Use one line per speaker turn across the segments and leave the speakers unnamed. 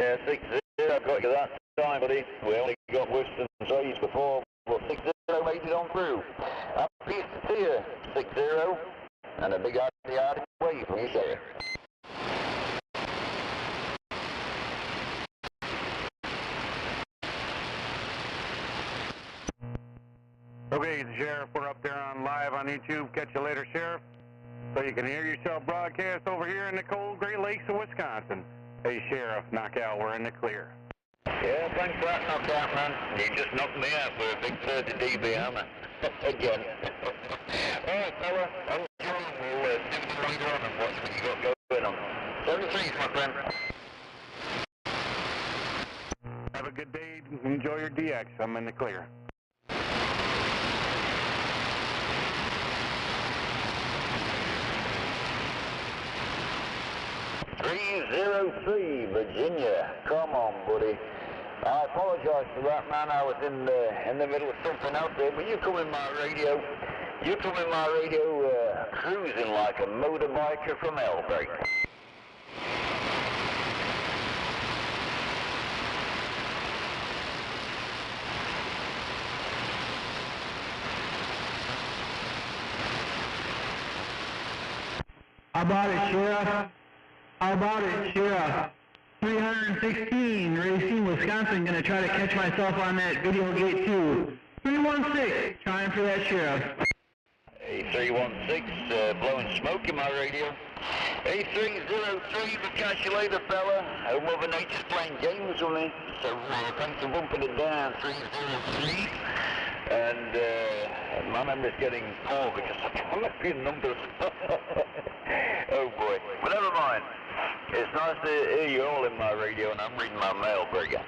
Yeah, 6-0, I got you that time, buddy. We only got Western Trades before, but 6-0 made it on through. Peace to you, 6-0, and a big yard away from you, Sheriff.
Okay, the Sheriff, we're up there on live on YouTube. Catch you later, Sheriff. So you can hear yourself broadcast over here in the cold Great Lakes of Wisconsin. Hey, Sheriff, knockout, we're in the clear.
Yeah, thanks for that knockout, man. You just knocked me out for a big 30 dB hammer. Again. Alright, fella, I'm sure we'll see you later on and watch what you got going on. 73's, my friend.
Have a good day. Enjoy your DX. I'm in the clear.
303, Virginia. Come on, buddy. I apologize for that, man. I was in the middle of something out there, but you come in my radio. You come in my radio cruising like a motorbiker from Elbray.
How about it, Sheriff? How about it, Sheriff? 316, Racine, Wisconsin. Gonna try to catch myself on that video gate too. 316, trying for that, Sheriff.
Hey, 316, blowing smoke in my radio. Hey, 303, we'll catch you later, fella. Hope Mother Nature's playing games with me. So thanks for bumping it down, 303. And my memory's getting poor because I can't look at numbers. Oh boy. But never mind. It's nice to hear you all in my radio, and I'm reading my mail, Brigger.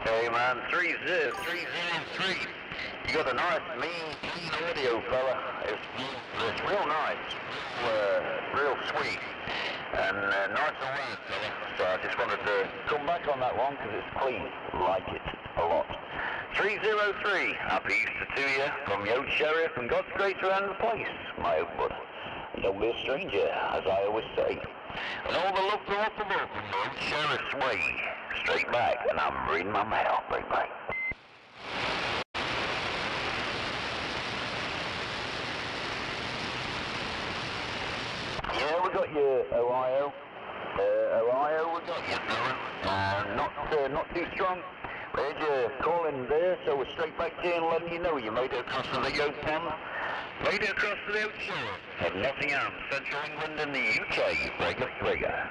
Hey man, 303. You got a nice, mean, clean audio, fella. It's real nice, real sweet, and nice and loud, fella. So I just wanted to come back on that one because it's clean. Like it a lot. 303. Happy Easter to you from your old Sheriff, and God's grace around the place, my old bud. Don't be a stranger, as I always say. And all the love from up above from the old Sheriff's way. Straight back, and I'm reading my mail. Bye bye. Yeah, we got you, Ohio. Ohio, we got you. Not too strong. We had you calling there, so we're straight back to you and letting you know you made it across to the Old Pond. Made it across to the Old Shore of Nottingham, Central England and the UK. Brigger, Brigger.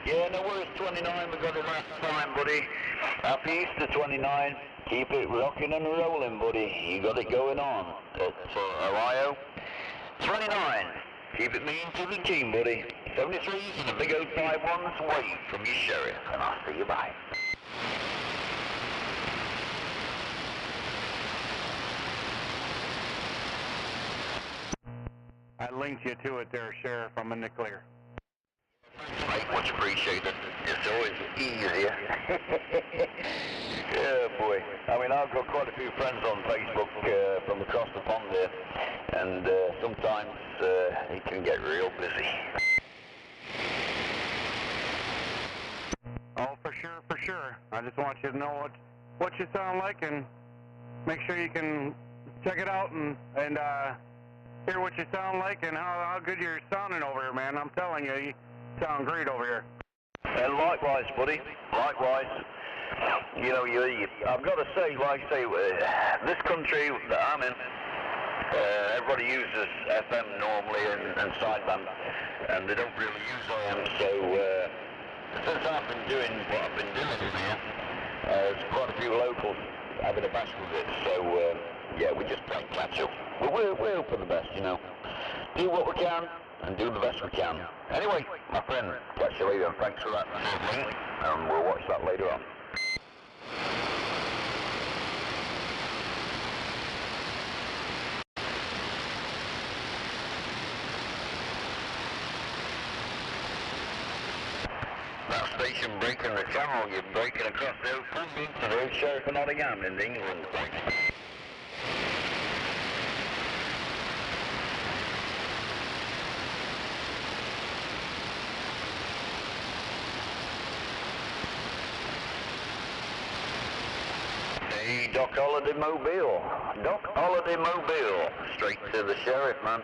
Yeah, no worries, 29, we got it last time, buddy. Happy Easter, 29. Keep it rocking and rolling, buddy. You got it going on at Ohio. 29, keep it mean to the team, buddy. 73's and a big old 5-1's away from your Sheriff, and I'll see you bye.
I linked you to it there, Sheriff. I'm in the clear.
Mate, much appreciated. It's always easier. Yeah, boy. I mean, I've got quite a few friends on Facebook from across the pond there, and sometimes it can get real busy.
Oh, for sure, for sure. I just want you to know what you sound like, and make sure you can check it out and hear what you sound like and how good you're sounding over here, man. I'm telling you, you sound great over here.
And likewise, buddy. Likewise. You know, I've got to say, like I say, this country that I'm in, everybody uses FM normally and sideband, and they don't really use AM. So since I've been doing what I've been doing in here, there's quite a few locals having a bash with it. So yeah, we just can't catch up. But we're for the best, you know. Do what we can and do the best we can. Anyway, my friend, catch you later, and thanks for that link, and we'll watch that later on. station breaking the channel, you're breaking across the open to the old Sheriff of Nottingham in England. Hey, Doc Holiday Mobile. Doc Holiday Mobile. Straight to the Sheriff, man.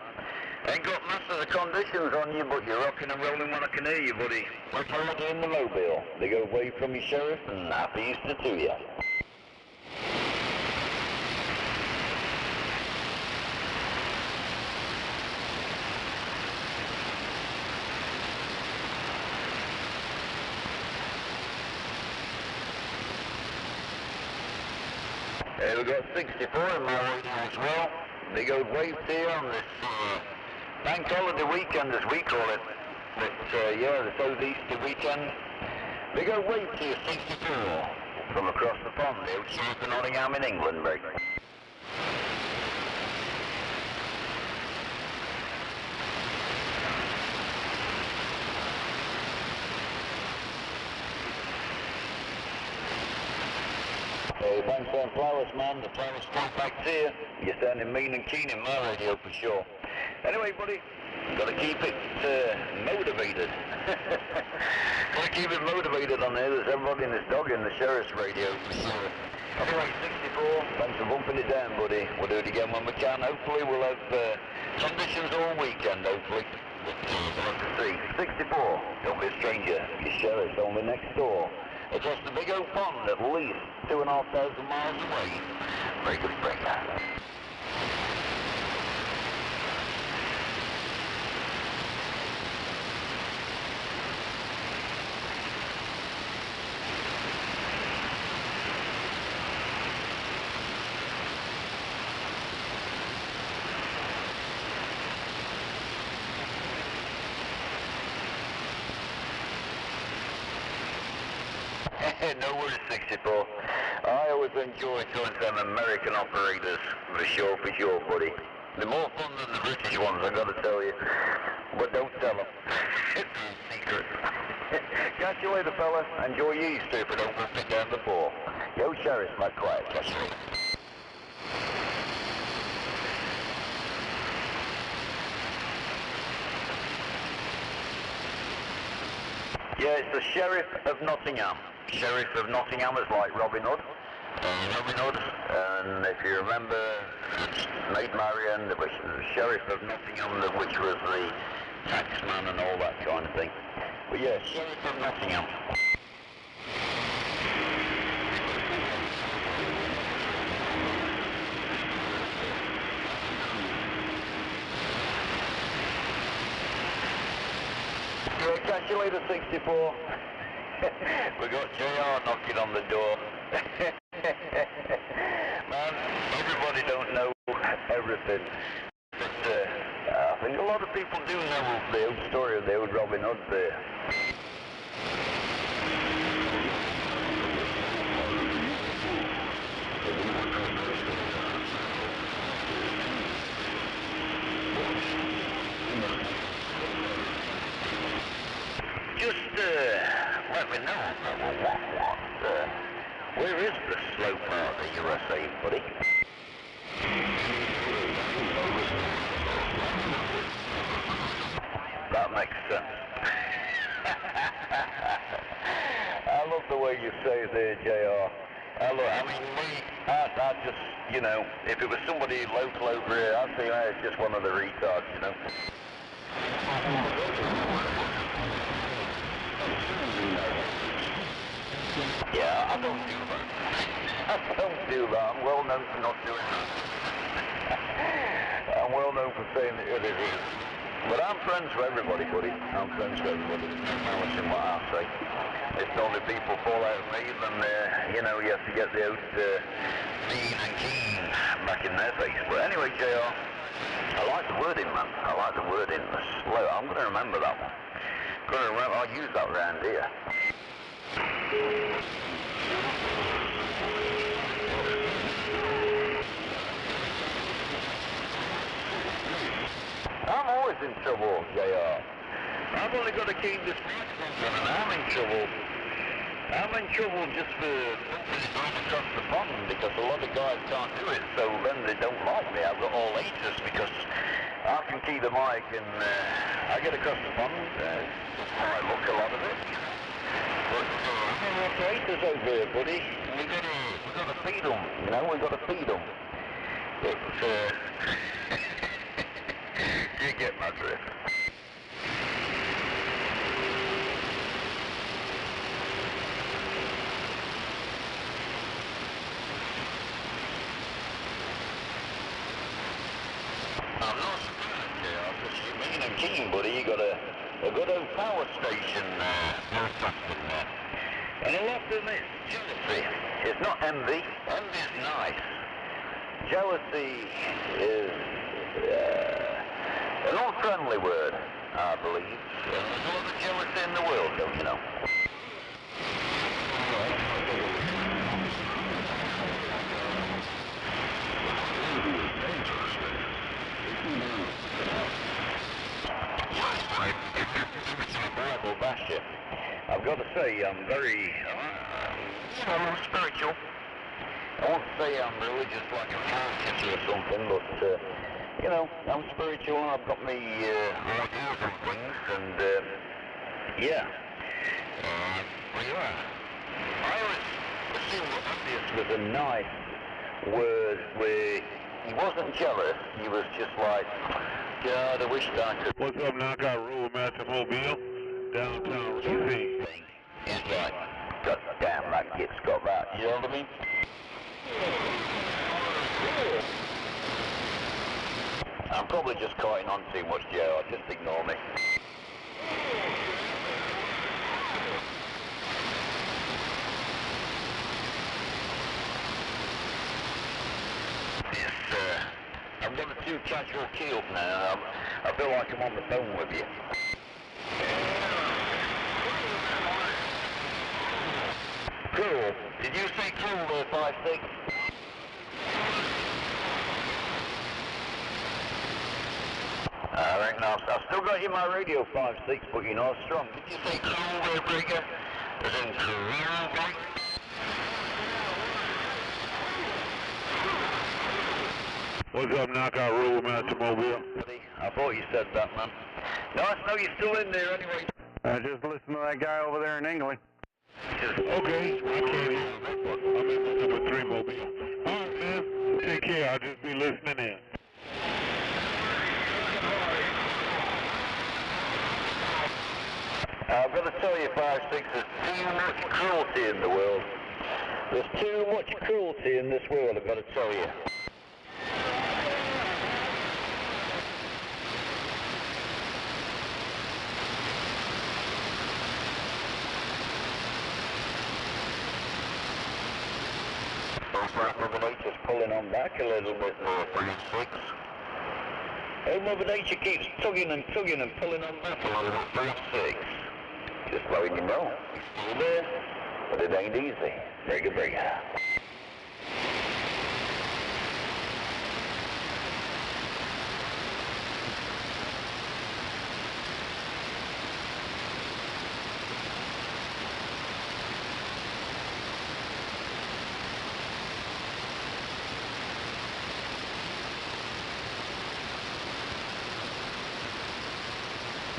Ain't got masses of conditions on you, but you're rocking and rolling when I can hear you, buddy. Doc Holiday in the Mobile. They go away from you, Sheriff, and happy Easter to you. We've got 64 in my radio as well. Big old wave here on this bank holiday weekend, as we call it. But yeah, the Southeaster weekend. Big old wave here, 64 from across the pond, the old Sheriff of Nottingham in England, break. Hey, thanks for them flowers, man. The flowers come back here. You're sounding mean and keen in my radio for sure. Anyway, buddy, gotta keep it motivated. Gotta keep it motivated on there. There's everybody in this dog in the Sheriff's radio for sure. Anyway, 64, thanks for bumping it down, buddy. We'll do it again when we can. Hopefully we'll have conditions all weekend, hopefully. Let's see. 64, don't be a stranger. Your Sheriff's only next door. Across the big old pond, at least 2,500 miles away. Breaker, breaker. No worries, 64. I always enjoy talking to them American operators, for sure, buddy. They're more fun than the British ones, I gotta tell you. But don't tell them. It's a secret. Catch you later, fella. Enjoy your Easter if I don't put it down before. Yo, Sheriff, my quiet. Catch you later. Yeah, it's the Sheriff of Nottingham. Sheriff of Nottingham is like Robin Hood. Robin Hood, and if you remember, Maid Marian, the Sheriff of Nottingham, which was the taxman and all that kind of thing. But yeah, Sheriff of Nottingham. Catch you later, 64. We got JR knocking on the door. Man, everybody don't know everything. But I think a lot of people do know the old story of the old Robin Hood there. Just let me know where is the slow part of the USA, buddy? That makes sense. I love the way you say it there, JR. I just, you know, if it was somebody local over here, I'd say it's just one of the retards, you know. Yeah, I don't do that. I'm well known for not doing that. I'm well known for saying it is. But I'm friends with everybody, buddy. I'm friends with everybody. There's no malice in what I say. If only people fall out of me, then, you know, you have to get the old mean and keen back in their face. But anyway, JR, I like the wording, man. I like the wording. The slow. I'm going to remember that one. I'll use that round here. I'm always in trouble, JR. I've only got to keep this microphone and I'm in trouble. I'm in trouble just for going across the pond because a lot of guys can't do it, so then they don't like me. I've got all aces because I can keep the mic and I get across the pond. I look a lot of it. But I've got aces over here, buddy. We got to feed them, you know, we got to feed them. But you get my drift. I'm not surprised, because you're mean and keen, buddy. You got a good old power station broadcasting there. And a lot of them is jealousy. It's not envy. Envy is nice. Jealousy is an unfriendly word, I believe. There's a lot of jealousy in the world, don't you know? Basher. I've got to say, I'm very spiritual. I won't say I'm religious like a Catholic or something, but, you know, I'm spiritual and I've got my ideas and things, and, yeah. I always assumed that envious was a nice word where he wasn't jealous, he was just like, God, I wish I could.
What's up, Knockout Road, Master Mobile, downtown DC.
He's like, God damn, that kid's got that, you know what I mean? I'm probably just cutting on too much, Joe, just ignore me. I've got a too casual key up now. I feel like I'm on the phone with you. Cool. Did you say cool there, 5-6? I reckon I've still got you in my radio 5-6, but you're not strong. Did you say cool there, Brigger? As in cool, right?
What's up, Knockout Road, Master Mobile?
I thought you said that, man. Nice to know you're still in there anyway.
Just listen to that guy over there in England.
Okay.
I'm in number 3 Mobile. Alright, man. Take care. I'll just be listening in.
I've got to tell you, 5-6, there's too much cruelty in the world. There's too much cruelty in this world, I've got to tell you. Mother Nature's pulling on back a little bit more, 3-6. Oh, Mother Nature keeps tugging and pulling on back a little bit, 3-6. Just letting you know, he's still there, but it ain't easy. Breaker.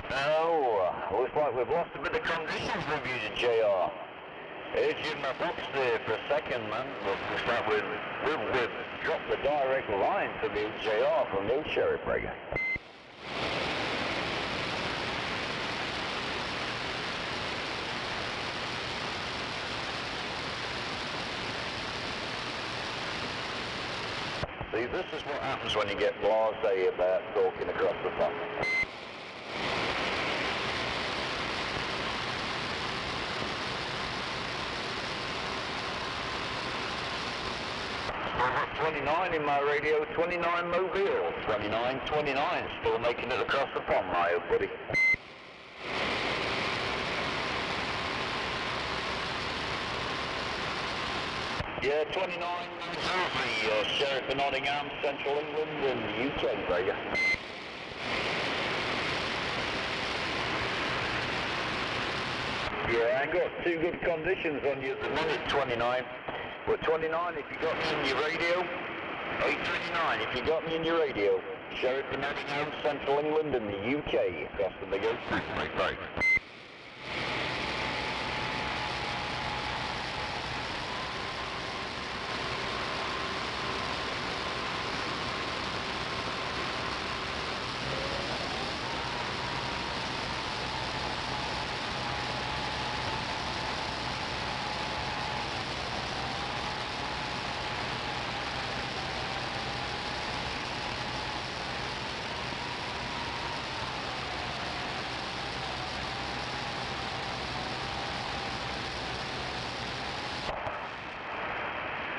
No, looks like we've lost a bit of conditions with you, JR. Here's you in my box there for a second, man. But looks like we've dropped the direct line to the JR from the Sheriff Breaker. See, this is what happens when you get blasé about talking across the phone. I've got 29 in my radio, 29 Mobile, 29, still making it across the pond, my old buddy. Yeah, 29, Sheriff of Nottingham, Central England, and the UK, Breaker. Yeah, I ain't got too good conditions on you at the minute, 29. But 29, if you got me in your radio, 829, if you got me in your radio, Sheriff in Nottingham, Central England and the UK, across the big ocean. Right.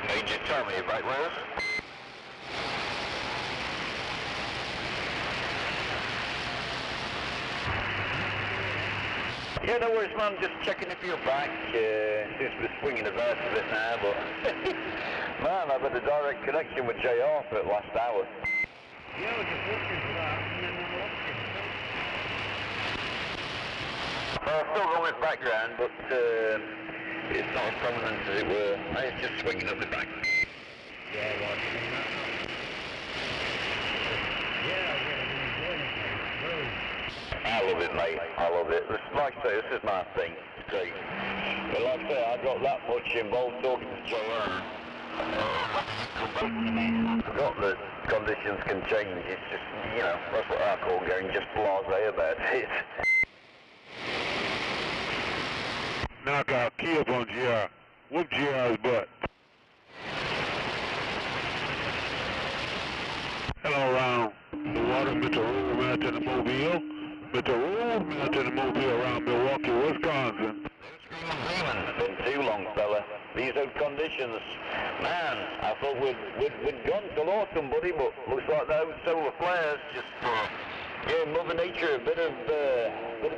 Major, tell me about Wales. Yeah, no worries, man. Just checking if you're back. Seems to be swinging about a bit now, but man, I've had a direct connection with JR for the last hour.
Yeah, I was just looking for that, and then I lost it.
Still going with background, but it's not as prominent as it were. It's just swinging up the back.
Yeah, watching that. Yeah, I'm enjoying it, mate. Really.
I love it, mate. I love it. Like I say, this is my thing. It's great. But like I say, I got that much involved talking to JR. I forgot that conditions can change. It's just, you know, that's what I call going just blasé about it.
Knock out, key up on GR. Whoop GR's butt. Hello, Ron. The water meteorological mountain in Mobile. Meteorological mountain in Mobile around Milwaukee, Wisconsin.
It's been too long, fella. These old conditions. Man, I thought we'd gone till autumn, buddy, but looks like those solar flares just gave Mother Nature a bit of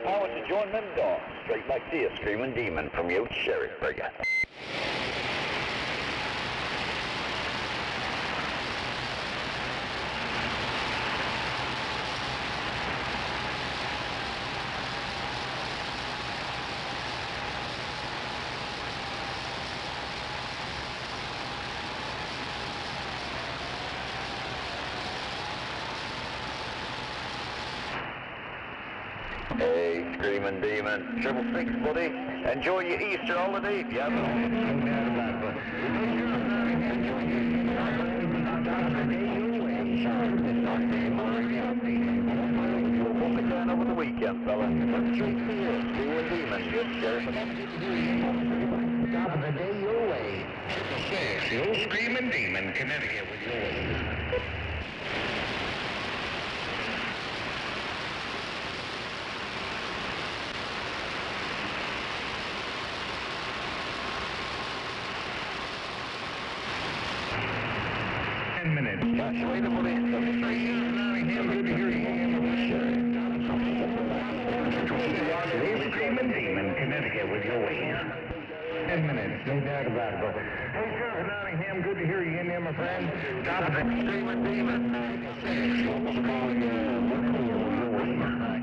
power to join them dots. Straight back to you, Screaming Demon from your Sheriff Brigade. Hey, Screaming Demon. 666, buddy. Enjoy your Easter holiday if you haven't. Walk it down over the weekend, fella. Straight to you, Screaming Demon. Good Sheriff.
Top of the day your way. 666, the old Screaming Demon, Connecticut with your way.
Catch you later, buddy.
Good to hear you. Screaming Demon, Connecticut with your way. 10 minutes, no doubt about it. Hey, Sheriff Nottingham, good to hear you in there, my friend. Top of the Screaming Demon.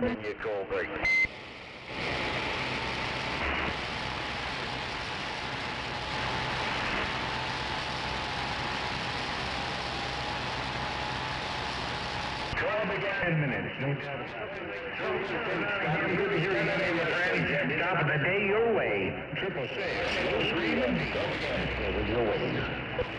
Give you a call break.
Again. 10 minutes, no doubt about it. Good to hear you in there, my friend. Top of the day your way. 666, Screaming Demon, with your way.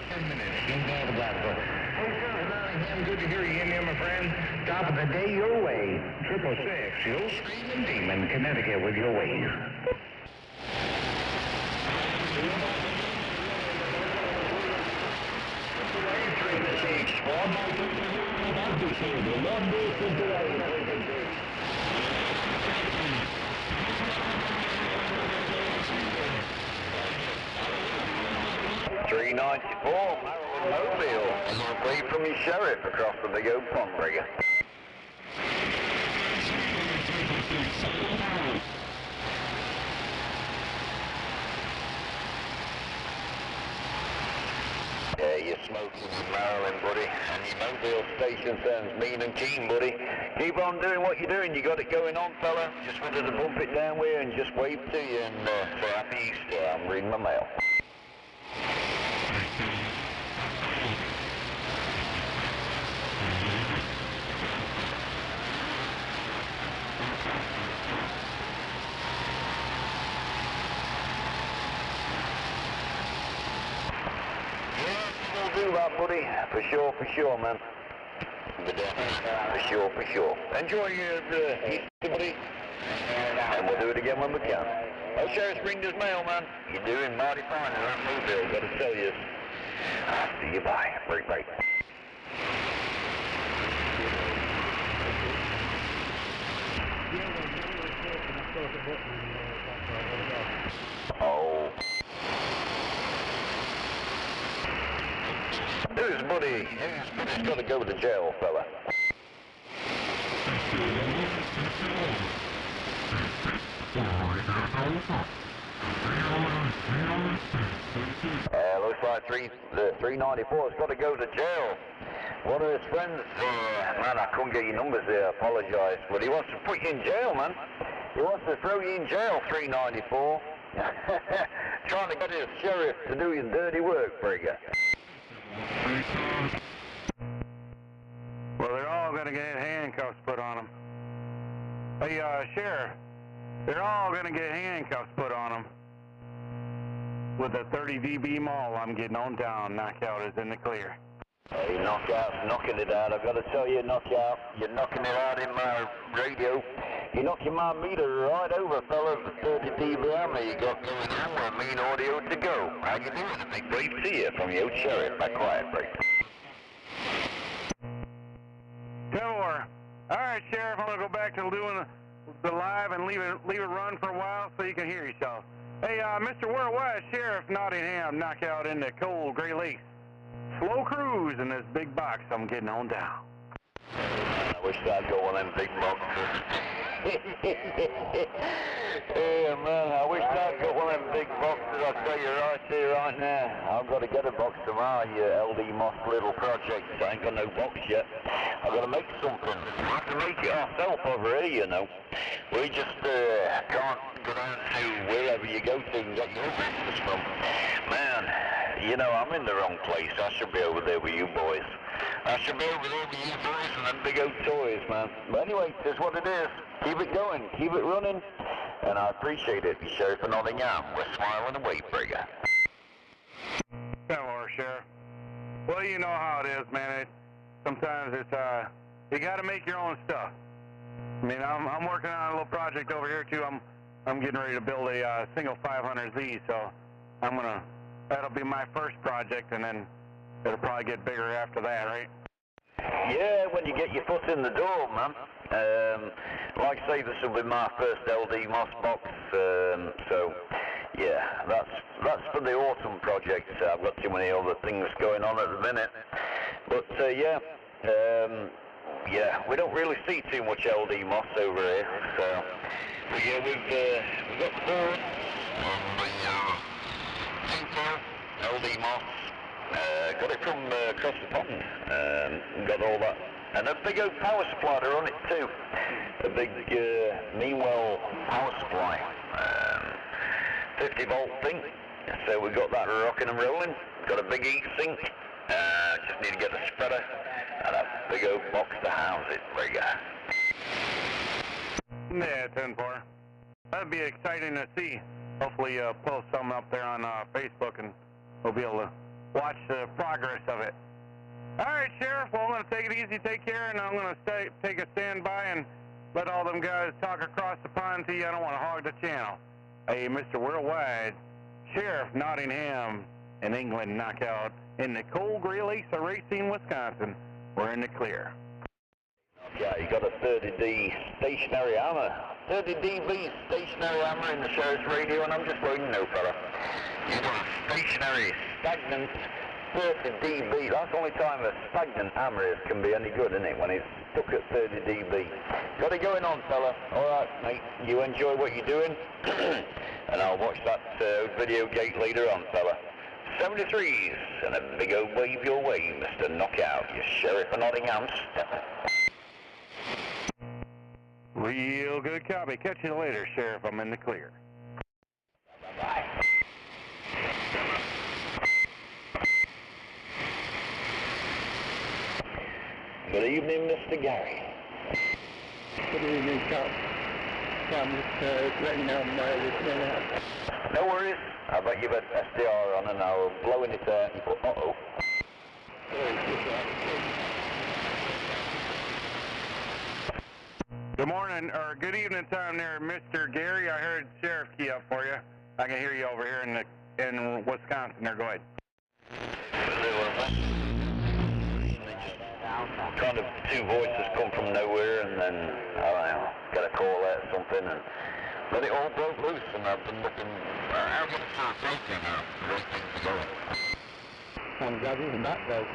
10 minutes, no doubt about it. Hey, Sheriff Nottingham, good to hear you in there, my friend. Top of the day your way. 666, the old Screaming Demon, Connecticut with your way.
.394, Mobile. I'm free from your Sheriff across the big old pond rigger. Yeah, your smoking in Maryland, buddy, and your mobile station sounds mean and keen, buddy. Keep on doing what you're doing. You got it going on, fella. Just wanted to bump it down with you and just wave to you and say happy Easter. I'm reading my mail. Do that, buddy, for sure, man. For sure. Enjoy your Easter, buddy, and we'll do it again when we can. Oh, Sheriff Springer's mail, man. You're doing mighty fine in that mobile, gotta tell you. I'll see you, bye. Break. Oh. Who's buddy? Who's got to go to jail, fella? Looks like 394's got to go to jail. One of his friends, man, I couldn't get your numbers there, I apologise, but he wants to put you in jail, man. He wants to throw you in jail, 394. Trying to get his sheriff to do your dirty work for you.
Well, they're all going to get handcuffs put on them. Hey, Sheriff, they're all going to get handcuffs put on them. With the 30 dB mall I'm getting on down, knockout is in the clear.
Hey, knockout's knocking it out. I've got to tell you, knockout, you're knocking it out in my radio. You're knocking my meter right over, fella, the 30 dB hammer you got going on. I mean audio to go. How you doing? A big brave to you from your old sheriff. Back quiet, break.
10-4. All right, Sheriff, I'm going to go back to doing the live and leave it run for a while so you can hear yourself. Hey, Mr. Worldwide, Sheriff Nottingham, knockout in the cold Gray Lakes. Slow cruise in this big box I'm getting on down.
I wish I'd go one of them big boxes. Yeah, man, I wish I'd got one of them big boxes. I'll tell you right here, right now. I've got to get a box to my LD Moss little project. I ain't got no box yet. I've got to make something. We have to make it ourselves over here, you know. We just can't go down to wherever you go to and get your business from. Man, you know, I'm in the wrong place. I should be over there with you boys. I should be over there with you boys and them big old toys, man. But anyway, it's what it is. Keep it going. Keep it running. And I appreciate it, Sheriff of Nottingham. We're smiling away for you.
10-4, Sheriff. Well, you know how it is, man. Sometimes it's, you got to make your own stuff. I mean, I'm working on a little project over here, too. I'm getting ready to build a single 500Z, so that'll be my first project, and then it'll probably get bigger after that, right?
Yeah, when you get your foot in the door, man. Like I say, this will be my first LD Moss box, so yeah, that's for the autumn project. I've got too many other things going on at the minute, but yeah, we don't really see too much LD Moss over here, so but yeah, we've got 4 on the LD Moss. Got it from across the pond, got all that. And a big old power supply to run it too. A big Meanwell power supply. 50 volt thing. So we got that rocking and rolling. Got a big heat sink. Just need to get the spreader and a big old box to house it. There you go.
Yeah, 10-4. That'd be exciting to see. Hopefully post something up there on Facebook and we'll be able to watch the progress of it. All right, Sheriff, well, I'm going to take it easy, take care, and I'm going to take a standby and let all them guys talk across the pond to you. I don't want to hog the channel. Hey, Mr. Worldwide, Sheriff Nottingham in England knockout in the cold Gray Lakes of Racine, Wisconsin. We're in the clear.
Yeah, you got a 30D stationary hammer. 30 dB stationary hammer in the Sheriff's radio, and I'm just letting you know, fella. You got a stationary, stagnant 30 dB. That's the only time a stagnant hammer can be any good, isn't it? When it's stuck at 30 dB. Got it going on, fella. All right, mate. You enjoy what you're doing, and I'll watch that video gate later on, fella. 73s, and a big old wave your way, Mr. Knockout, your Sheriff of Nottingham.
Real good copy. Catch you later, Sheriff. I'm in the clear.
Bye. Good evening, Mr. Gary.
Good evening, Cap. I'm just letting you know I'm listening out.
No worries. I bet you've had SDR on and I'll blowing it out and put, uh-oh.
Good morning, or good evening time there, Mr. Gary. I heard Sheriff key up for you. I can hear you over here in Wisconsin there. Go ahead.
Kind of two voices come from nowhere and then, I don't know, got a call out or something and then it all broke loose and I've been looking around for a break now.
I'm glad you're back though.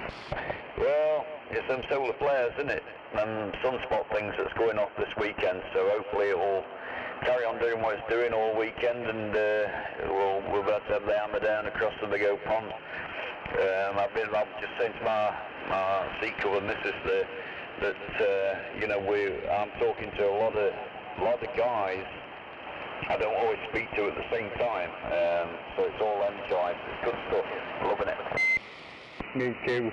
Well, it's them solar flares, isn't it? And sunspot things that's going off this weekend, so hopefully it will carry on doing what it's doing all weekend and we'll be able to have the hammer down across the big old pond. I've just saying to my sea cover missus there that you know I'm talking to a lot of guys I don't always speak to at the same time, so it's all energized. It's good stuff. Loving it.
Me too.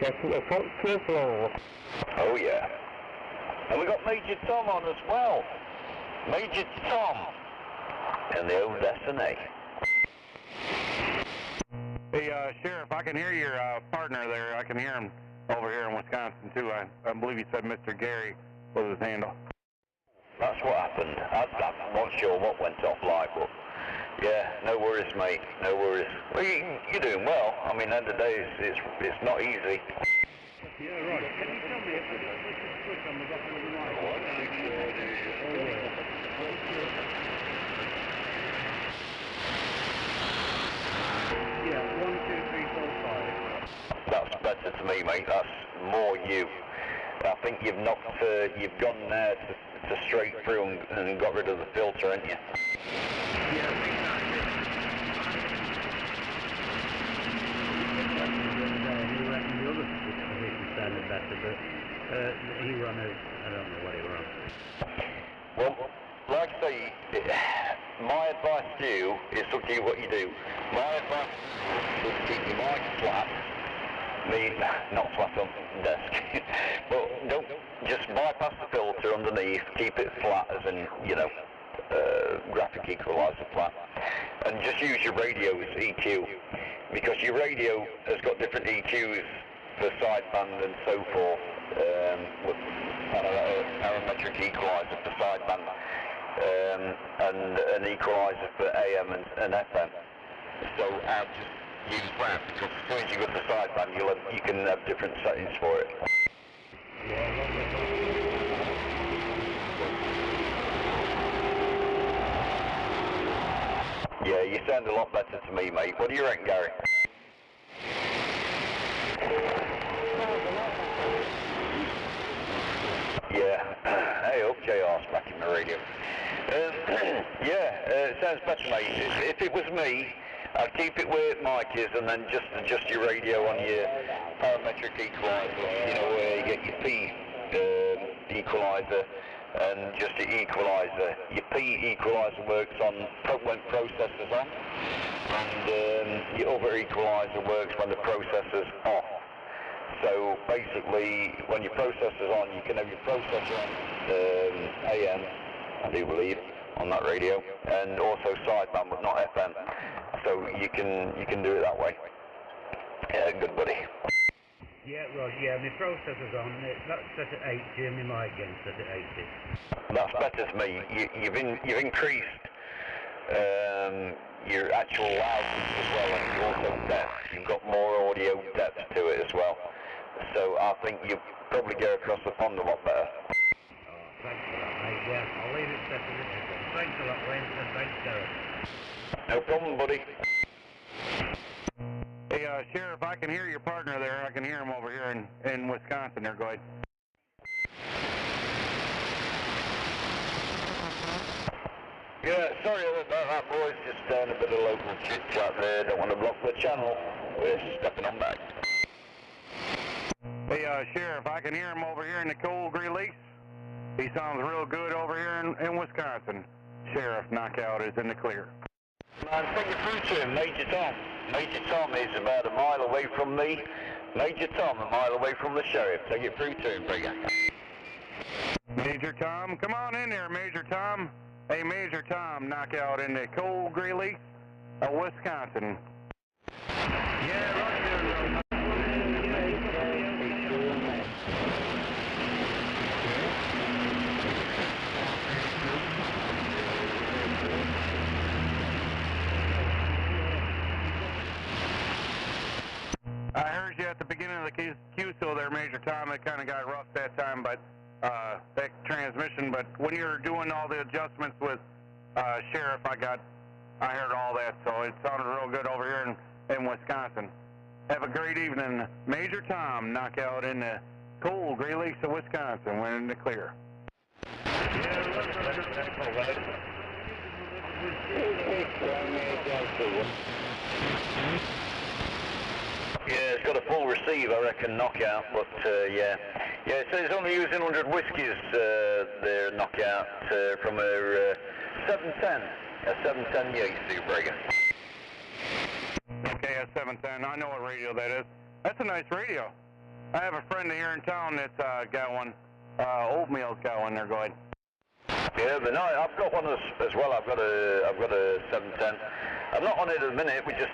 Yes, the first floor.
Oh yeah. And we got Major Tom on as well. Major Tom and the old S&A.
Hey, Sheriff, I can hear your partner there. I can hear him over here in Wisconsin, too. I believe he said Mr. Gary was his handle.
That's what happened. I'm not sure what went off like, but yeah, no worries, mate. No worries. Well, you're doing well. I mean, at the end of the day, it's not easy.
Yeah, right. Can you tell me if this is switch on the bottom of the Yeah, 1, 2, 3, 4, 5.
That's better to me, mate. That's more you. I think you've gone there to straight through and got rid of the filter, haven't you?
Yeah, I think that's it. He reckoned the other position sounded better, but he ran out. I don't know what he ran.
Well, like I say, my advice to you is up to you what you do. My advice is to keep your mic flat. Not flat on the desk, but don't just bypass the filter underneath, keep it flat as in, you know, graphic equalizer flat, and just use your radio's EQ, because your radio has got different EQs for sideband and so forth, with parametric equalizer for sideband, and an equalizer for AM and FM. So I'll just use that, because as soon as you go to sideband, you can have different settings for it. Yeah, you sound a lot better to me, mate. What do you reckon, Gary? Yeah. Hey up, JR's back in the radio. Yeah, it sounds better, mate. If it was me, I'd keep it where mic is and then just adjust your radio on your parametric equalizer, you know, where you get your P equalizer and just your equalizer. Your P equalizer works on when processor's on, and your other equalizer works when the processor's off. So basically, when your processor's on, you can have your processor on AM, I do believe, on that radio, and also sideband but not FM. So you can do it that way. Yeah, good buddy.
Yeah, Rod, yeah, my processor's on. That's set at 80 and my mic gain's set at 80.
That's better to me. You've increased your actual loudness as well, and you've also depth. You've got more audio depth to it as well. So I think you probably go across the pond a lot better.
Oh, thanks for that, mate. Yeah, I'll leave it set as it is. Thanks a lot, Wayne, and thanks, Derek.
No problem, buddy.
Hey, Sheriff, I can hear your partner there. I can hear him over here in Wisconsin there. Go ahead.
Yeah, sorry about that, boys. Just a bit of local chit-chat there. Don't want to block the channel. We're stepping on back.
Hey, Sheriff, I can hear him over here in the cold Great Lakes. He sounds real good over here in Wisconsin. Sheriff Knockout is in the clear.
Man, take it through to him, Major Tom. Major Tom is about a mile away from me. Major Tom, a mile away from the sheriff. Take it through to him, Brigger.
Major Tom, come on in there, Major Tom. Hey, Major Tom, Knockout in the cold Great Lakes of Wisconsin.
Yeah, right there,
I heard you at the beginning of the QSO there, Major Tom. It kind of got rough that time, but that transmission. But when you're doing all the adjustments with Sheriff, I heard all that, so it sounded real good over here in Wisconsin. Have a great evening, Major Tom. Knockout in the cold Great Lakes of Wisconsin. We're in the clear.
Yeah, it's got a full receive, I reckon, Knockout, but yeah. Yeah, so it's only using 100 whiskies, their Knockout, from a 710. A 710 Yates Brigger.
Okay, a 710. I know what radio that is. That's a nice radio. I have a friend here in town that's got one. Oatmeal's got one there. Go ahead.
Yeah, but no, I've got one as well. I've got a 710. I'm not on it at the minute. We just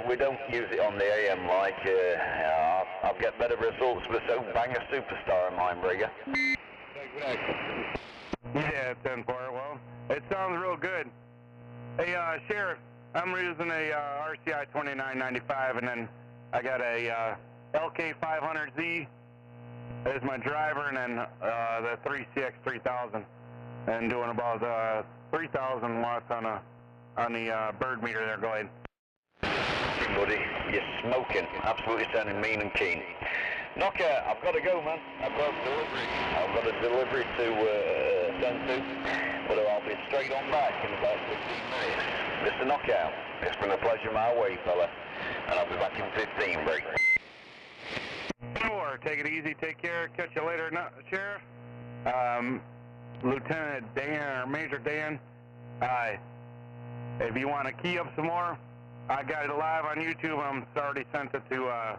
we don't use it on the AM like. I'll get better results with so banger superstar in mine, Brigger.
Yeah, 10 for it. Well, it sounds real good. Hey, Sheriff, I'm using a RCI 2995, and then I got a LK500Z as my driver, and then the 3CX 3000, and doing about 3,000 watts on the bird meter there. Go ahead.
Hey, buddy, you're smoking. Absolutely sounding mean and keen. Knockout, I've got to go, man. I've got a delivery to send to, but I'll be straight on back in about 15 minutes. Mr. Knockout, it's been a pleasure my way, fella, and I'll be back in 15, break.
Sure, take it easy, take care, catch you later, Sheriff. Lieutenant Dan, or Major Dan, if you want to key up some more, I got it live on YouTube. I'm already sent it to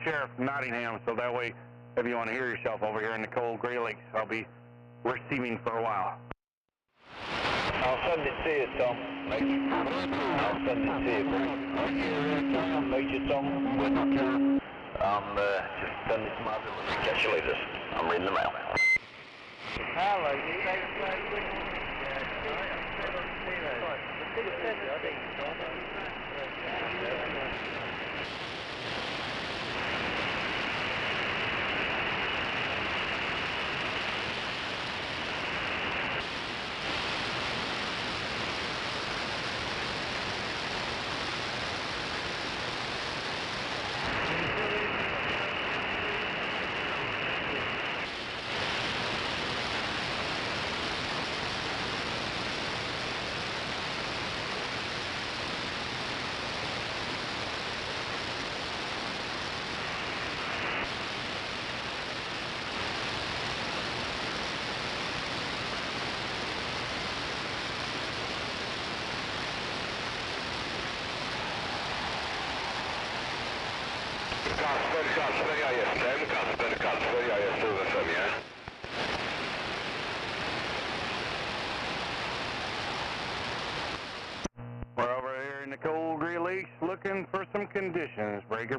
Sheriff Nottingham, so that way, if you want to hear yourself over here in the cold Great Lakes, I'll be receiving for a while.
I'll send it to you, Tom. I'll send it to you, Major Tom. Just send it to my village. Catch you later. I'm reading the mail.
Hello, you
We're over here in the cold Great Lakes looking for some conditions. Breaker.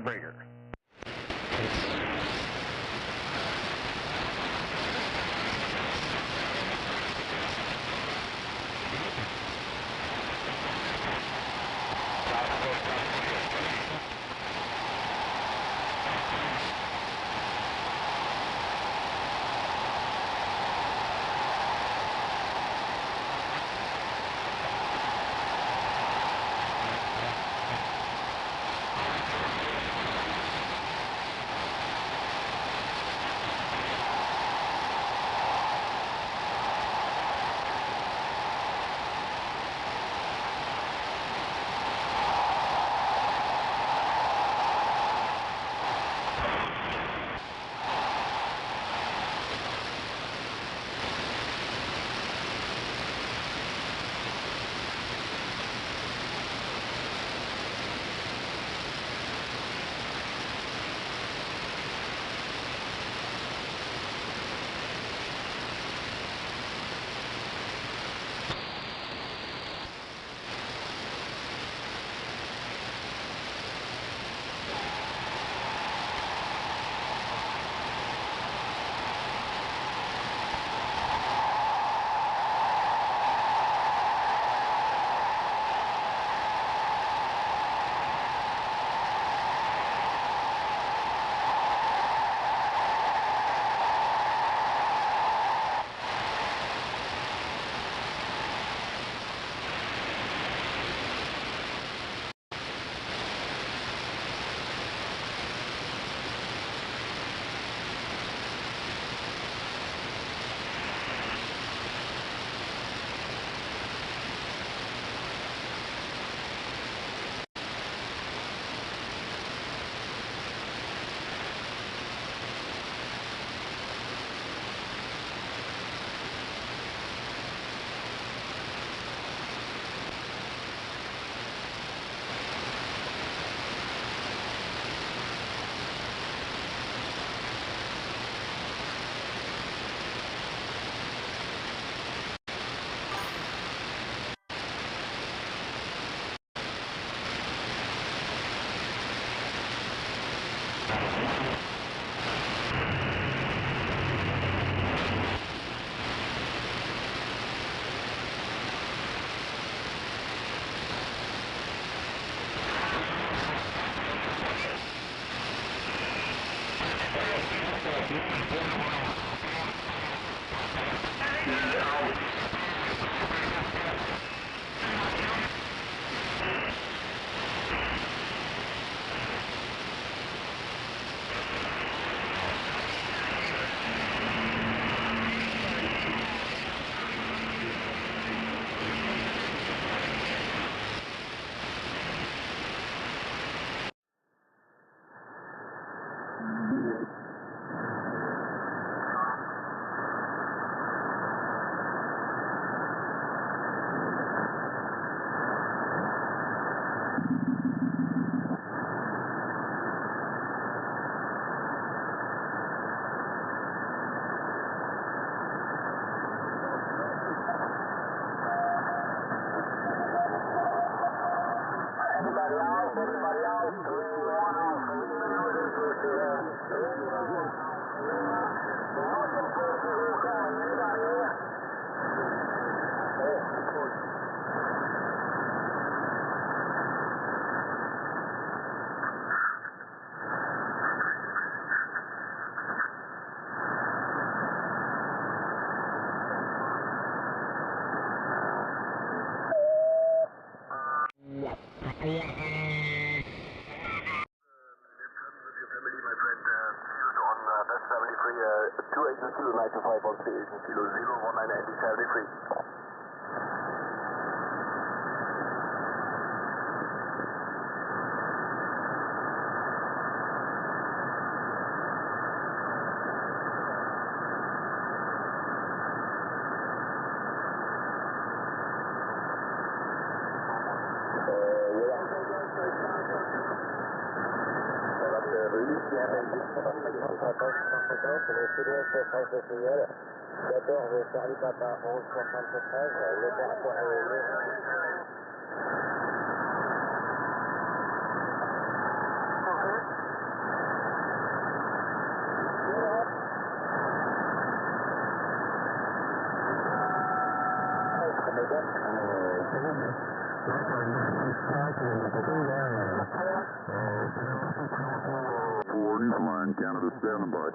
Newfoundland, Canada, standing by.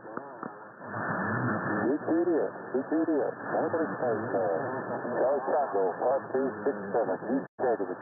ETDS, Anthony Space, Charlie Chaco, 5267, negative.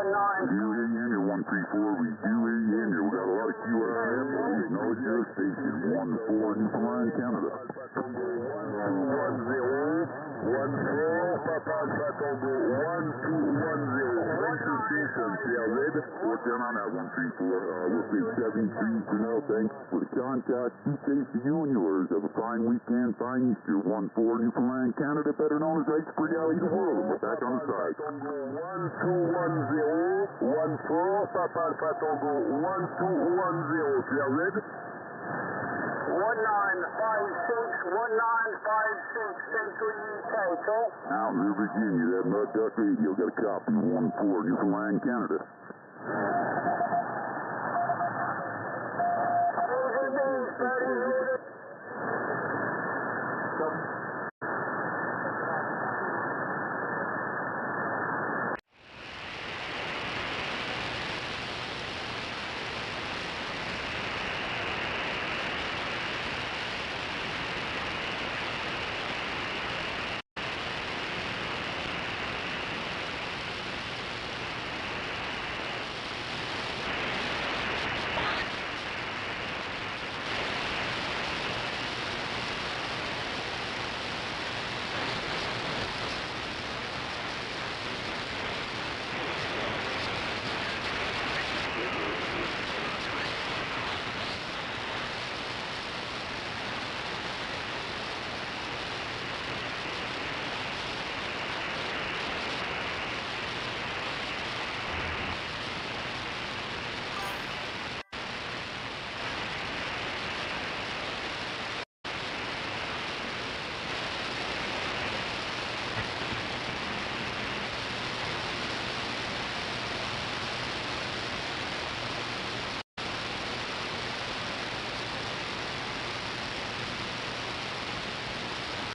19. Do hear you in your 134, we do hear you in here. We got a lot of QRM, but we acknowledge your station, 14 Newfoundland, Canada. 1210, Papa Alpha Tango, 1210, Racer Station, CRZ. What's down on that 134? We'll say 73 for now, thanks for the contact. Keep safe to you and yours. Have a fine weekend, fine Easter. 14 Newfoundland, Canada, better known as Ice Spring Alley, the world. We're back on the side. 1210, 14, Papa Alpha Tango, 1210, CRZ. 1956, Central UK, call. Out in Virginia, that Mud Duck Radio got a copy, 14 Newfoundland, Canada. Easy beans, buddy.